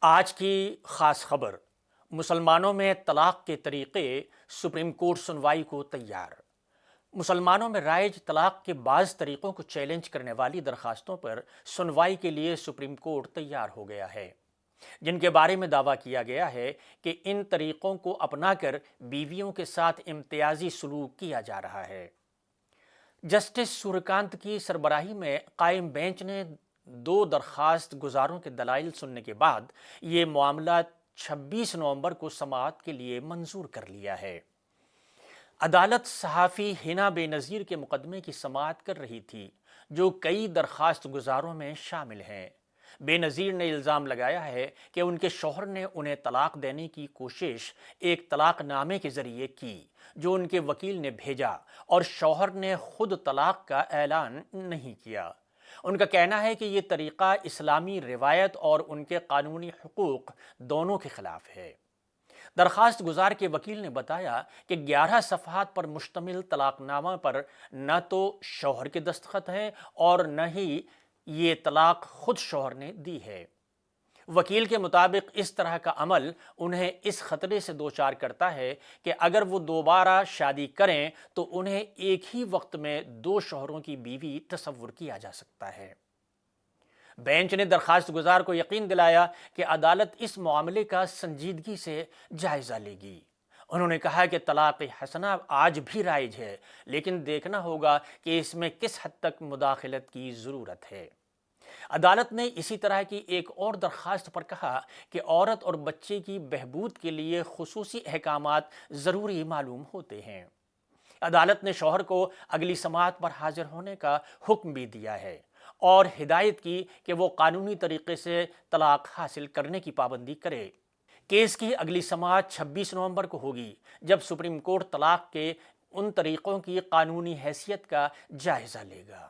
آج کی خاص خبر: مسلمانوں میں طلاق کے طریقے، سپریم کورٹ سنوائی کو تیار۔ مسلمانوں میں رائج طلاق کے بعض طریقوں کو چیلنج کرنے والی درخواستوں پر سنوائی کے لیے سپریم کورٹ تیار ہو گیا ہے، جن کے بارے میں دعویٰ کیا گیا ہے کہ ان طریقوں کو اپنا کر بیویوں کے ساتھ امتیازی سلوک کیا جا رہا ہے۔ جسٹس سوریہ کانت کی سربراہی میں قائم بینچ نے دو درخواست گزاروں کے دلائل سننے کے بعد یہ معاملہ 26 نومبر کو سماعت کے لیے منظور کر لیا ہے۔ عدالت صحافی حنا بے نظیر کے مقدمے کی سماعت کر رہی تھی، جو کئی درخواست گزاروں میں شامل ہیں۔ بے نظیر نے الزام لگایا ہے کہ ان کے شوہر نے انہیں طلاق دینے کی کوشش ایک طلاق نامے کے ذریعے کی، جو ان کے وکیل نے بھیجا، اور شوہر نے خود طلاق کا اعلان نہیں کیا۔ ان کا کہنا ہے کہ یہ طریقہ اسلامی روایت اور ان کے قانونی حقوق دونوں کے خلاف ہے۔ درخواست گزار کے وکیل نے بتایا کہ 11 صفحات پر مشتمل طلاق نامہ پر نہ تو شوہر کے دستخط ہیں اور نہ ہی یہ طلاق خود شوہر نے دی ہے۔ وکیل کے مطابق اس طرح کا عمل انہیں اس خطرے سے دوچار کرتا ہے کہ اگر وہ دوبارہ شادی کریں تو انہیں ایک ہی وقت میں دو شوہروں کی بیوی تصور کیا جا سکتا ہے۔ بینچ نے درخواست گزار کو یقین دلایا کہ عدالت اس معاملے کا سنجیدگی سے جائزہ لے گی۔ انہوں نے کہا کہ طلاق حسنہ آج بھی رائج ہے، لیکن دیکھنا ہوگا کہ اس میں کس حد تک مداخلت کی ضرورت ہے۔ عدالت نے اسی طرح کی ایک اور درخواست پر کہا کہ عورت اور بچے کی بہبود کے لیے خصوصی احکامات ضروری معلوم ہوتے ہیں۔ عدالت نے شوہر کو اگلی سماعت پر حاضر ہونے کا حکم بھی دیا ہے اور ہدایت کی کہ وہ قانونی طریقے سے طلاق حاصل کرنے کی پابندی کرے۔ کیس کی اگلی سماعت 26 نومبر کو ہوگی، جب سپریم کورٹ طلاق کے ان طریقوں کی قانونی حیثیت کا جائزہ لے گا۔